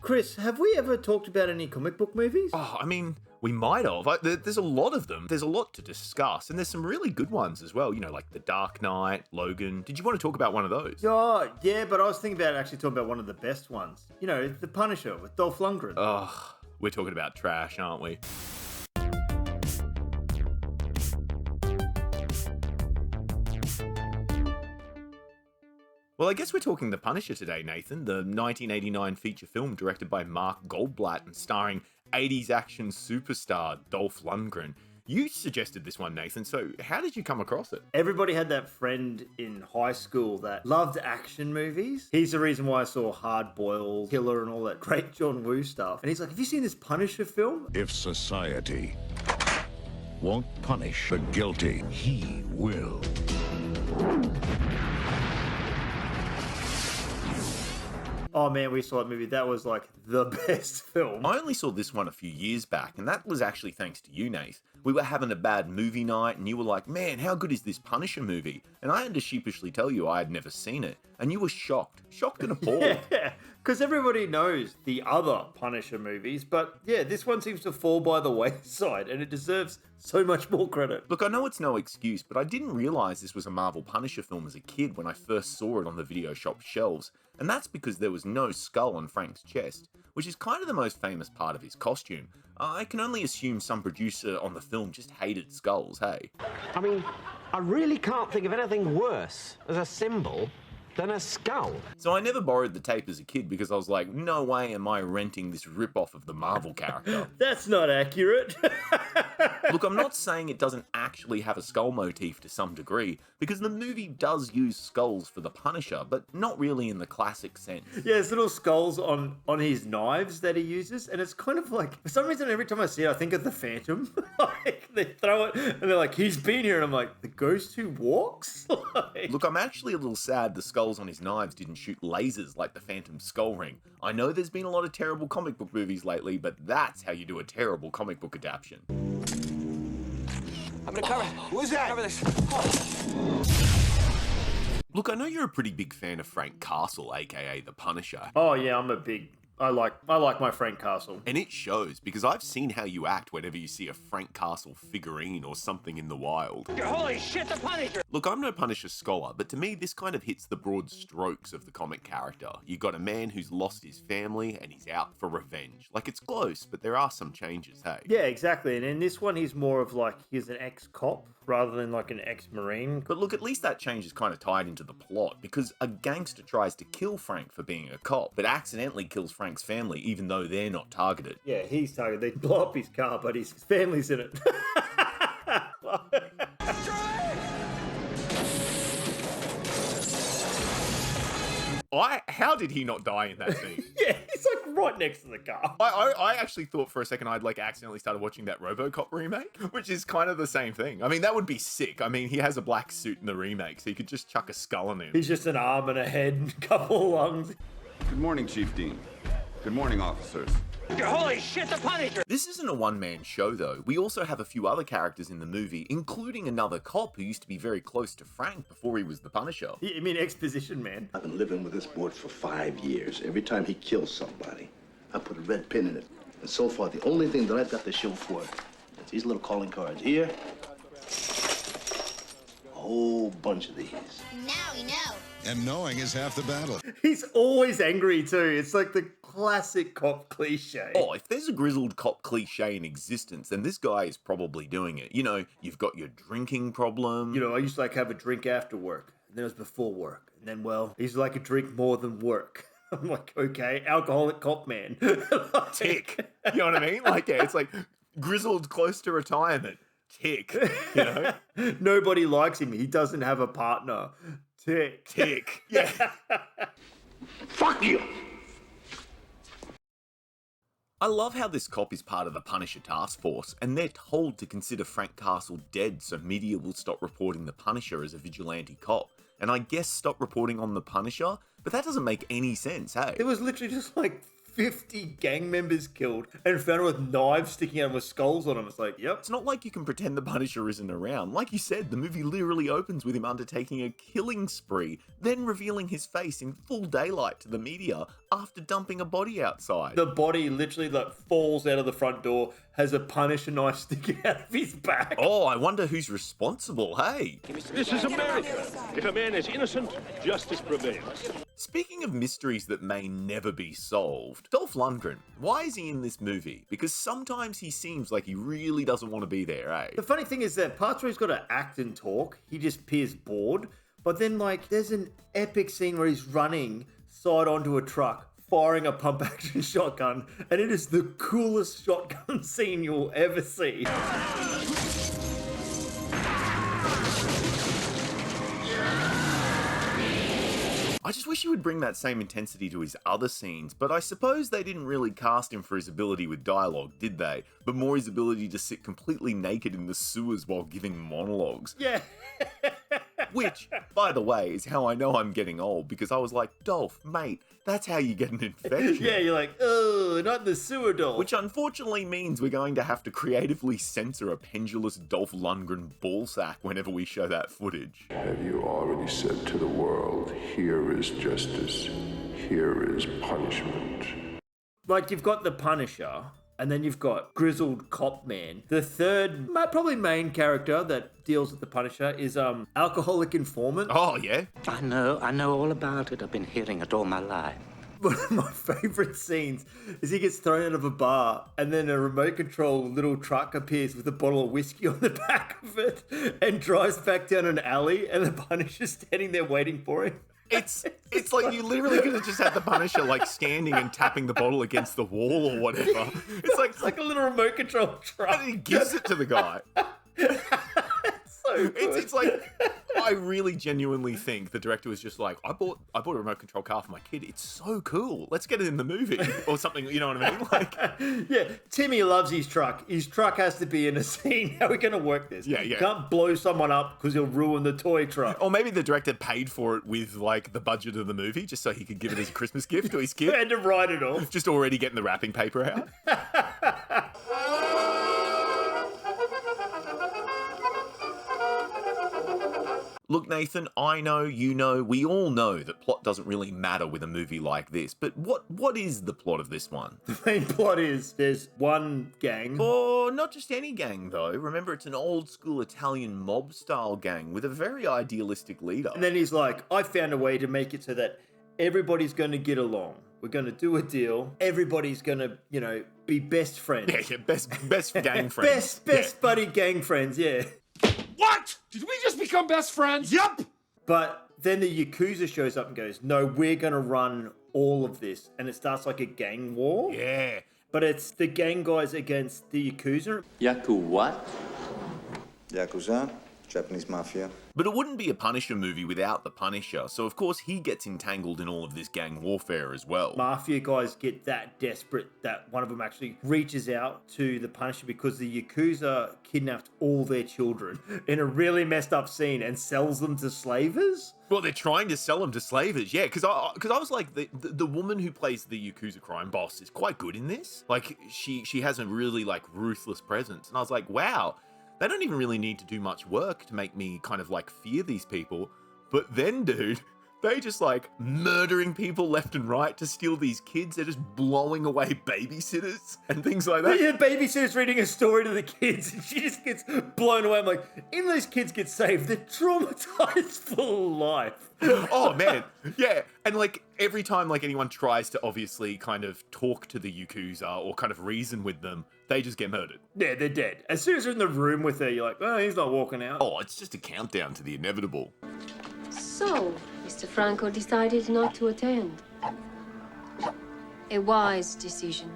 Chris, have we ever talked about any comic book movies? Oh, I mean, we might have. There's a lot of them. There's a lot to discuss, and there's some really good ones as well. You know, like The Dark Knight, Logan. Did you want to talk about one of those? Oh, yeah, but I was thinking about actually talking about one of the best ones. You know, The Punisher with Dolph Lundgren. Oh, we're talking about trash, aren't we? Well, I guess we're talking The Punisher today, Nathan, the 1989 feature film directed by Mark Goldblatt and starring 80s action superstar Dolph Lundgren. You suggested this one, Nathan, so how did you come across it? Everybody had that friend in high school that loved action movies. He's the reason why I saw Hard Boiled, Killer, and all that great John Woo stuff. And he's like, have you seen this Punisher film? If society won't punish the guilty, he will. Oh man, we saw that movie. That was like the best film. I only saw this one a few years back, and that was actually thanks to you, Nath. We were having a bad movie night, and you were like, man, how good is this Punisher movie? And I had to sheepishly tell you I had never seen it, and you were shocked and appalled. Yeah, because everybody knows the other Punisher movies, but yeah, this one seems to fall by the wayside, and it deserves so much more credit. Look, I know it's no excuse, but I didn't realise this was a Marvel Punisher film as a kid when I first saw it on the video shop shelves, and that's because there was no skull on Frank's chest, which is kind of the most famous part of his costume. I can only assume some producer on the film just hated skulls, hey? I mean, I really can't think of anything worse as a symbol than a skull. So I never borrowed the tape as a kid because I was like, no way am I renting this rip-off of the Marvel character. That's not accurate. Look, I'm not saying it doesn't actually have a skull motif to some degree, because the movie does use skulls for the Punisher, but not really in the classic sense. Yeah, there's little skulls on his knives that he uses, and it's kind of like, for some reason, every time I see it, I think of the Phantom. Like, they throw it, and they're like, he's been here, and I'm like, the ghost who walks? Like... Look, I'm actually a little sad the skulls on his knives didn't shoot lasers like the Phantom's skull ring. I know there's been a lot of terrible comic book movies lately, but that's how you do a terrible comic book adaptation. I'm gonna cover. Who's that? Cover this. Look, I know you're a pretty big fan of Frank Castle, aka the Punisher. Oh yeah, I like my Frank Castle. And it shows, because I've seen how you act whenever you see a Frank Castle figurine or something in the wild. Holy shit, the Punisher! Look, I'm no Punisher scholar, but to me this kind of hits the broad strokes of the comic character. You got a man who's lost his family and he's out for revenge. Like, it's close, but there are some changes, hey? Yeah, exactly. And in this one, he's more of like, he's an ex-cop rather than like an ex-marine. But look, at least that change is kind of tied into the plot, because a gangster tries to kill Frank for being a cop, but accidentally kills Frank's family even though they're not targeted. Yeah, he's targeted. They blow up his car, but his family's in it. How did he not die in that scene? Yeah, he's like right next to the car. I actually thought for a second I'd like accidentally started watching that RoboCop remake, which is kind of the same thing. I mean, that would be sick. I mean, he has a black suit in the remake, so you could just chuck a skull on him. He's just an arm and a head and a couple of lungs. Good morning, Chief Dean. Good morning, officers. Holy shit, the Punisher! This isn't a one-man show, though. We also have a few other characters in the movie, including another cop who used to be very close to Frank before he was the Punisher. You mean exposition, man? I've been living with this board for 5 years. Every time he kills somebody, I put a red pin in it. And so far, the only thing that I've got to show for it is these little calling cards here. A whole bunch of these. Now we know. And knowing is half the battle. He's always angry, too. It's like the classic cop cliche. Oh, if there's a grizzled cop cliche in existence, then this guy is probably doing it. You know, you've got your drinking problem. You know, I used to like have a drink after work. And then it was before work. And then, well, he's like a drink more than work. I'm like, okay, alcoholic cop man. Tick. You know what I mean? Like, yeah, it's like grizzled close to retirement. Tick. You know? Nobody likes him. He doesn't have a partner. Tick. Tick. Yeah. Fuck you! I love how this cop is part of the Punisher task force, and they're told to consider Frank Castle dead so media will stop reporting the Punisher as a vigilante cop. And I guess stop reporting on the Punisher? But that doesn't make any sense, hey? There was literally just like 50 gang members killed and found with knives sticking out with skulls on them. It's like, yep. It's not like you can pretend the Punisher isn't around. Like you said, the movie literally opens with him undertaking a killing spree, then revealing his face in full daylight to the media after dumping a body outside. The body literally like falls out of the front door, has a Punisher knife sticking out of his back. Oh, I wonder who's responsible, hey? This is America. If a man is innocent, justice prevails. Speaking of mysteries that may never be solved, Dolph Lundgren, why is he in this movie? Because sometimes he seems like he really doesn't want to be there, eh? The funny thing is that parts where he's got to act and talk, he just appears bored. But then, like, there's an epic scene where he's running side onto a truck, firing a pump action shotgun, and it is the coolest shotgun scene you'll ever see. I just wish he would bring that same intensity to his other scenes, but I suppose they didn't really cast him for his ability with dialogue, did they? But more his ability to sit completely naked in the sewers while giving monologues. Yeah. Which, by the way, is how I know I'm getting old, because I was like, Dolph, mate, that's how you get an infection. Yeah, you're like, oh, not the sewer doll. Which unfortunately means we're going to have to creatively censor a pendulous Dolph Lundgren ballsack whenever we show that footage. Have you already said to the world, here is justice, here is punishment? Like, you've got the Punisher, and then you've got Grizzled Cop Man. The third, probably main character that deals with the Punisher is Alcoholic Informant. Oh, yeah? I know all about it. I've been hearing it all my life. One of my favourite scenes is he gets thrown out of a bar and then a remote control little truck appears with a bottle of whiskey on the back of it and drives back down an alley and the Punisher's standing there waiting for him. It's like you literally could have just had the Punisher like standing and tapping the bottle against the wall or whatever. It's like a little remote control truck. And he gives it to the guy. So good. It's like, I really genuinely think the director was just like, I bought a remote control car for my kid. It's so cool. Let's get it in the movie or something. You know what I mean? Like, yeah, Timmy loves his truck. His truck has to be in a scene. How are we going to work this? Yeah. You can't blow someone up because he'll ruin the toy truck. Or maybe the director paid for it with like the budget of the movie just so he could give it as a Christmas gift to his kid. And to write it off. Just already getting the wrapping paper out. Look, Nathan, I know, you know, we all know that plot doesn't really matter with a movie like this, but what is the plot of this one? The main plot is there's one gang. Or not just any gang, though. Remember, it's an old-school Italian mob-style gang with a very idealistic leader. And then he's like, I found a way to make it so that everybody's going to get along. We're going to do a deal. Everybody's going to, be best friends. Yeah, best gang friends. best buddy gang friends, yeah. What? Did we just become best friends? Yup! But then the Yakuza shows up and goes, no, we're going to run all of this. And it starts like a gang war. Yeah. But it's the gang guys against the Yakuza. Yaku what? Yakuza, Japanese mafia. But it wouldn't be a Punisher movie without the Punisher, so of course he gets entangled in all of this gang warfare as well. Mafia guys get that desperate that one of them actually reaches out to the Punisher because the Yakuza kidnapped all their children in a really messed up scene and sells them to slavers. Well, they're trying to sell them to slavers, yeah, because I was like, the woman who plays the Yakuza crime boss is quite good in this. Like, she has a really, like, ruthless presence, and I was like, wow, they don't even really need to do much work to make me kind of like fear these people. But then, dude, they just like murdering people left and right to steal these kids. They're just blowing away babysitters and things like that. The babysitter's reading a story to the kids and she just gets blown away. I'm like, even those kids get saved, they're traumatized for life. Oh man, yeah. And like every time like anyone tries to obviously kind of talk to the Yakuza or kind of reason with them, they just get murdered. Yeah, they're dead. As soon as you're in the room with her, you're like, oh, he's not walking out. Oh, it's just a countdown to the inevitable. So, Mr. Franco decided not to attend. A wise decision.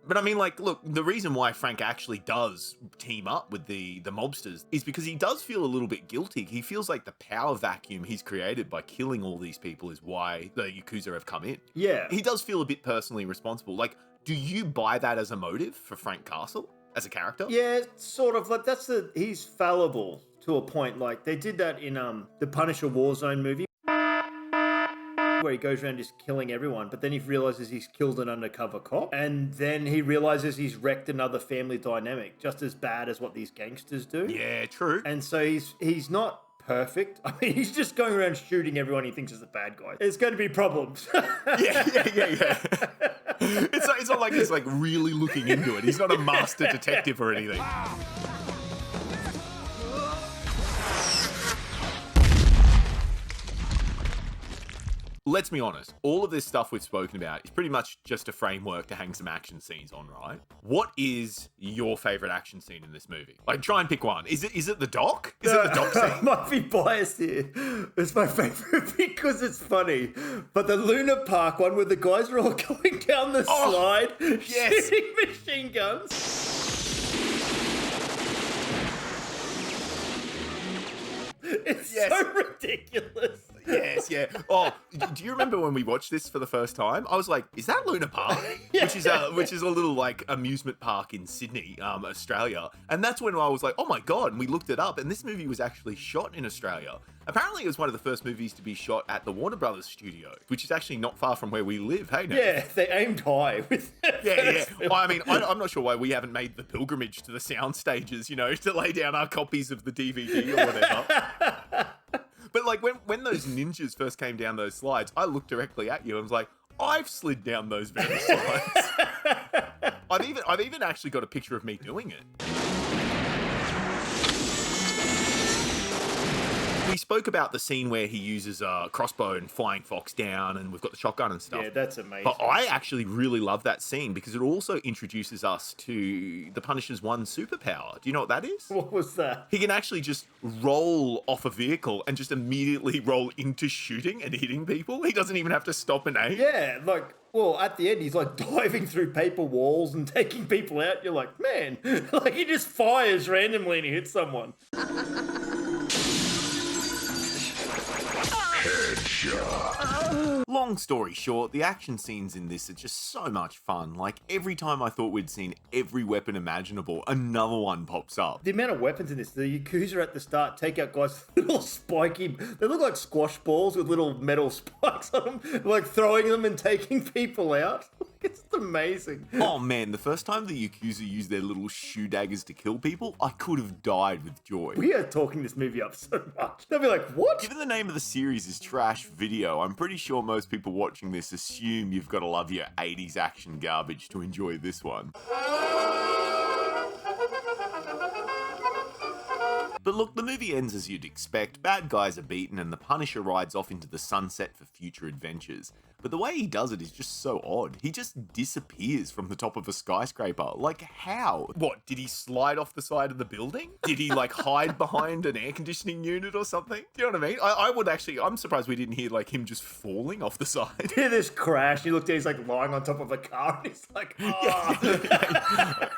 But I mean, like, look, the reason why Frank actually does team up with the mobsters is because he does feel a little bit guilty. He feels like the power vacuum he's created by killing all these people is why the Yakuza have come in. Yeah. He does feel a bit personally responsible. Like, do you buy that as a motive for Frank Castle as a character? Yeah, sort of. Like, he's fallible to a point. Like, they did that in the Punisher Warzone movie. where he goes around just killing everyone, but then he realizes he's killed an undercover cop, and then he realizes he's wrecked another family dynamic, just as bad as what these gangsters do. Yeah, true. And so he's not perfect. I mean, he's just going around shooting everyone he thinks is a bad guy. There's going to be problems. Yeah. It's not like he's like really looking into it. He's not a master detective or anything. Let's be honest, all of this stuff we've spoken about is pretty much just a framework to hang some action scenes on, right? What is your favorite action scene in this movie? Like, try and pick one. Is it the dock? Is it the dock scene? I might be biased here. It's my favorite because it's funny. But the Luna Park one where the guys are all going down the slide, shooting machine guns. It's so ridiculous. Yes, yeah. Oh, do you remember when we watched this for the first time? I was like, "Is that Luna Park?" Which is a little like amusement park in Sydney, Australia. And that's when I was like, "Oh my god!" And we looked it up, and this movie was actually shot in Australia. Apparently, it was one of the first movies to be shot at the Warner Brothers studio, which is actually not far from where we live. Hey, no. Yeah, they aimed high with Yeah. Well, I mean, I'm not sure why we haven't made the pilgrimage to the sound stages, to lay down our copies of the DVD or whatever. But like when those ninjas first came down those slides, I looked directly at you and was like, I've slid down those very slides. I've even actually got a picture of me doing it. We spoke about the scene where he uses a crossbow and flying fox down, and we've got the shotgun and stuff. Yeah, that's amazing. But I actually really love that scene because it also introduces us to the Punisher's one superpower. Do you know what that is? What was that? He can actually just roll off a vehicle and just immediately roll into shooting and hitting people. He doesn't even have to stop and aim. Yeah, well, at the end, he's like diving through paper walls and taking people out. You're like, man, like he just fires randomly and he hits someone. Long story short, the action scenes in this are just so much fun. Like, every time I thought we'd seen every weapon imaginable, another one pops up. The amount of weapons in this, the Yakuza at the start take out guys with little spiky, they look like squash balls with little metal spikes on them, like throwing them and taking people out. It's amazing. Oh man, the first time the Yakuza used their little shoe daggers to kill people, I could have died with joy. We are talking this movie up so much. They'll be like, what? Given the name of the series is Trash Video, I'm pretty sure most people watching this assume you've got to love your 80s action garbage to enjoy this one. But look, the movie ends as you'd expect. Bad guys are beaten and the Punisher rides off into the sunset for future adventures. But the way he does it is just so odd. He just disappears from the top of a skyscraper. Like, how? What, did he slide off the side of the building? Did he, like, hide behind an air conditioning unit or something? Do you know what I mean? I would actually, I'm surprised we didn't hear, like, him just falling off the side. Hear this crash, you look down, he's, like, lying on top of a car, and he's like, oh.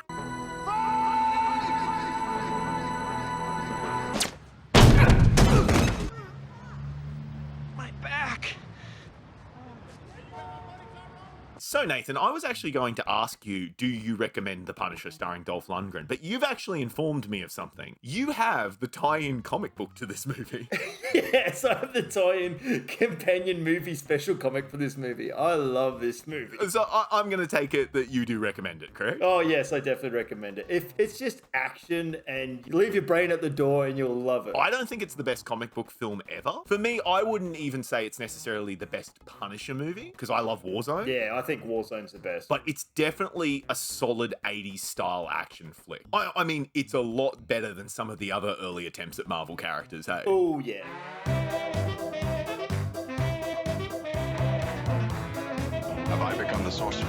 So Nathan, I was actually going to ask you, do you recommend The Punisher starring Dolph Lundgren? But you've actually informed me of something. You have the tie-in comic book to this movie. Yes, I have the tie-in companion movie special comic for this movie. I love this movie. So I'm going to take it that you do recommend it, correct? Oh yes, I definitely recommend it. If it's just action and you leave your brain at the door and you'll love it. I don't think it's the best comic book film ever. For me, I wouldn't even say it's necessarily the best Punisher movie, because I love Warzone. Yeah, I think Warzone's the best. But it's definitely a solid 80s style action flick. I mean, it's a lot better than some of the other early attempts at Marvel characters, hey? Oh, yeah. Have I become the sorcerer?